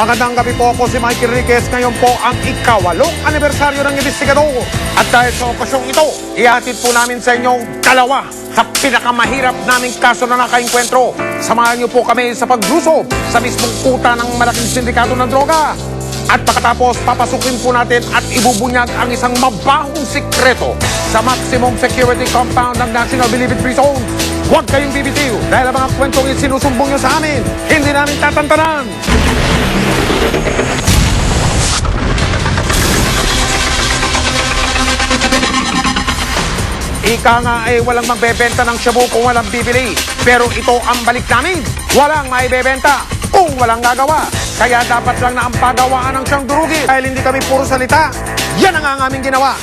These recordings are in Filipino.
Magandang gabi po, ako si Mikey Enriquez. Ngayon po ang ikawalong anibersaryo ng Investigador. At dahil sa okasyong ito, ihatid po namin sa inyong dalawa sa pinakamahirap naming kaso na nakainkwentro. Samahan niyo po kami sa paglusob sa mismong kuta ng malaking sindikato ng droga. At pagkatapos, papasukin po natin at ibubunyag ang isang mabahong sikreto sa maximum security compound ng National Bilibid Prison. Huwag kayong bibitiw dahil ang mga kwentong isinusumbong nyo sa amin, hindi namin tatantanan. Ika nga ay walang magbebenta ng shabu kung walang bibili. Pero ito ang balik namin. Walang maibebenta kung walang gagawa. Kaya dapat lang na ang pagawaan ng siyang durugin. Dahil hindi kami puro salita, yan ang aming ginawa.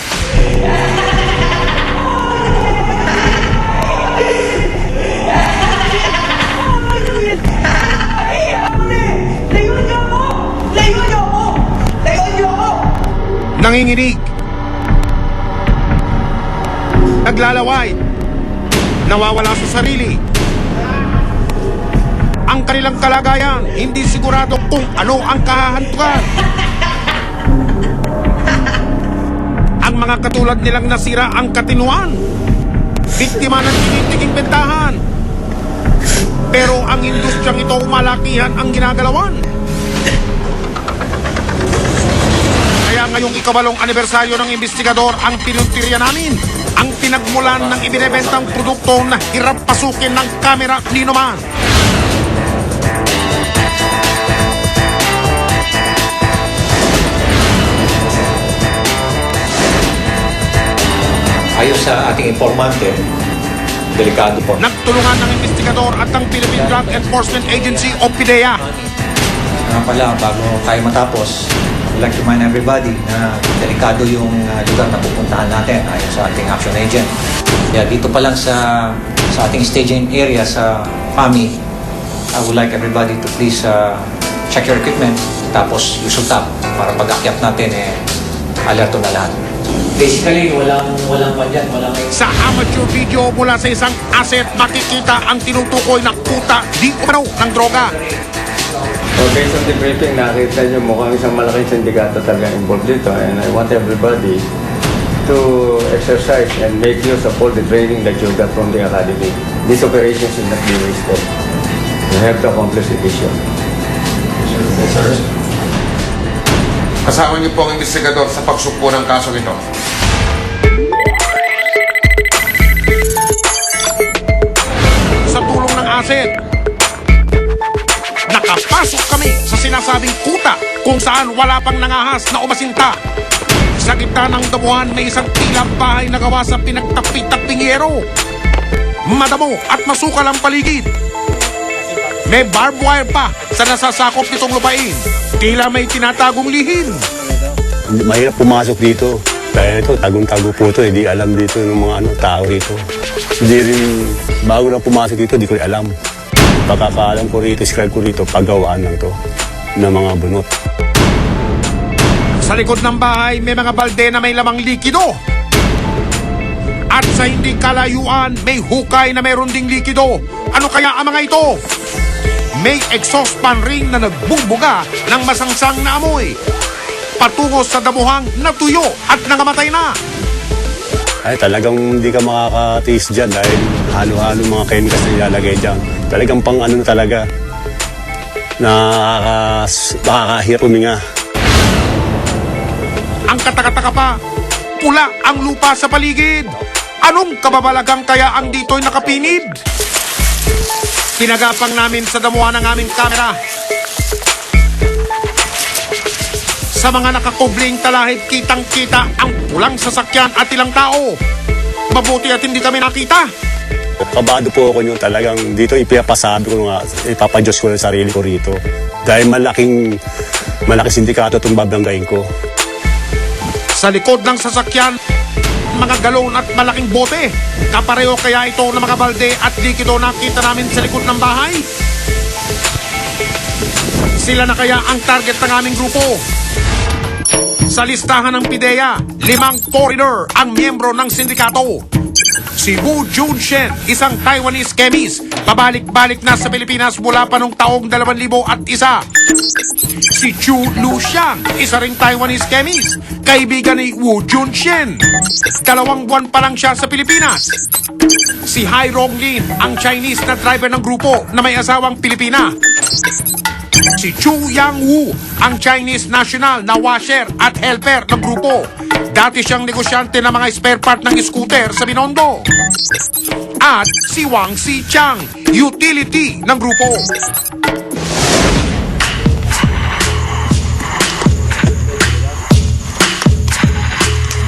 Nanginginig, naglalaway, nawawala sa sarili. Ang kanilang kalagayan, hindi sigurado kung ano ang kahahantukan. Ang mga katulad nilang nasira ang katinuan, biktima ng tinitiging bentahan. Pero ang industriyang ito, malakihan ang ginagalawan. Kaya ngayong ikawalong anibersaryo ng Investigador, ang pinuntirya namin ang pinagmulan ng ibinebentang produkto na hirap pasukin ng kamera ni naman. Ayon sa ating informante, delikado po. Nagtulungan ng Investigador at ng Philippine Drug Enforcement Agency o PDEA. Nga pala, bago tayo matapos, I'd like to remind everybody na delikado yung lugar na pupuntahan natin ayon sa ating action agent. Kaya dito pa lang sa ating staging area sa PAMI, I would like everybody to please check your equipment, tapos use of tap para pag-akyat natin, alerto na lahat. Basically, walang pandyan, walang... Sa amateur video mula sa isang asset, makikita ang tinutukoy na kuta di umano ng droga. So based on the briefing, nakita nyo mukhang isang malaking sindikato talaga involved dito, and I want everybody to exercise and make use of all the training that you got from the academy. These operations should not be wasted. You have to accomplish the mission. Yes, sir. Kasama niyo po ang Investigador sa pagsukpo ng kaso ito. Sa tulong ng asset, nakapasok kami sa sinasabing kuta kung saan wala pang nangahas na umasinta. Sa gitna ng damuhan may isang tilang bahay na gawa sa pinagtapit-taping yero. Madamo at masukal ang paligid. May barbed wire pa sa nasasakop nitong lupain. Tila may tinatagong lihim. Mahirap pumasok dito. Dahil ito, tagong-tago po ito. Hindi alam dito ng mga tao rito. Hindi rin, bago na pumasok dito, hindi ko rin alam. Pagkakaalam ko rito, describe ko rito, paggawaan lang to ng mga bunot. Sa likod ng bahay, may mga balde na may lamang likido. At sa hindi kalayuan, may hukay na mayroon ding likido. Ano kaya ang mga ito? May exhaust fan ring na nagbumbuga ng masangsang na amoy. Patungo sa damuhang natuyo at nangamatay na. Ay, talagang hindi ka makakatiis dyan dahil halo-halo mga chemicals na ilalagay dyan. Talagang pang ano na talaga, nakakahirap huminga. Ang katakataka pa, pula ang lupa sa paligid. Anong kababalagang kaya ang dito'y nakapinid? Pinagapang namin sa damuhan ng aming kamera. Sa mga nakakubling talahib, kitang-kita ang pulang sasakyan at ilang tao. Mabuti at hindi kami nakita. Kabado po ako nyo talagang dito ipapasabi ko nga, ipapadyos ko yung sarili ko rito. Dahil malaking sindikato itong babanggain ko. Sa likod ng sasakyan, mga galon at malaking bote. Kapareho kaya ito ng mga balde at likido nakita namin sa likod ng bahay? Sila na kaya ang target ng aming grupo? Sa listahan ng PDEA, 5 foreigner ang miyembro ng sindikato. Si Wu Junshen, isang Taiwanese chemist Pabalik-balik na sa Pilipinas mula pa noong taong 2001. Si Chu Luxiang, isa ring Taiwanese chemist, kaibigan ni Wu Junshin. 2 buwan pa lang siya sa Pilipinas. Si Hai Ronglin, ang Chinese na driver ng grupo na may asawang Pilipina. Si Chu Yang Wu, ang Chinese national na washer at helper ng grupo. Dati siyang negosyante ng mga spare part ng scooter sa Binondo. At si Wang Xichang, utility ng grupo.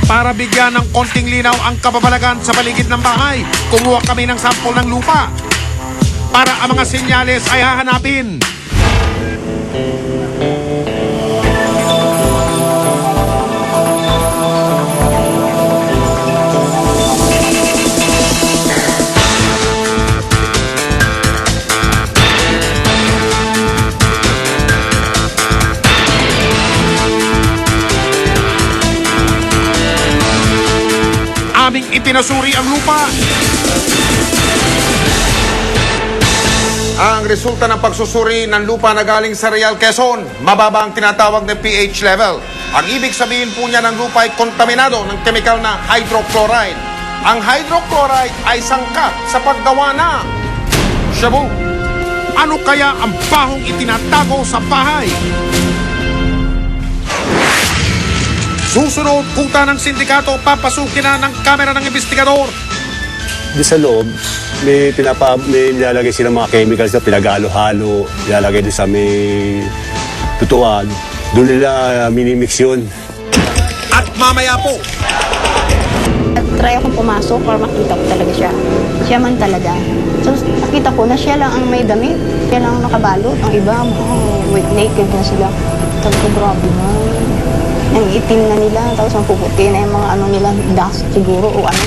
Para bigyan ng konting linaw ang kababalagan sa paligid ng bahay, kumuha kami ng sampol ng lupa. Para ang mga senyales ay hahanapin. Aming ipinasuri ang lupa. Ang resulta ng pagsusuri ng lupa na galing sa Real Quezon, mababa ang tinatawag na pH level. Ang ibig sabihin po niya ng lupa ay kontaminado ng chemical na hydrochloride. Ang hydrochloride ay sangkap sa paggawa ng shabu. Ano kaya ang bahong itinatago sa bahay? Susunod, kuta ng sindikato, papasukin na ng kamera ng investigador. Di sa loob, may nilalagay silang mga chemicals na pinag-halo-halo, nilalagay doon sa may tutuan. Doon nila minimix yun. At mamaya po, Try akong pumasok para makita ko talaga siya. Siya man talaga. So, nakita ko na siya lang ang may damit. Siya lang ang nakabalot. Ang iba, naked na sila. Sabi ko, grabe na. Ang itim na nila. Tapos ang puputi na yung mga ano nila, dust siguro o ano.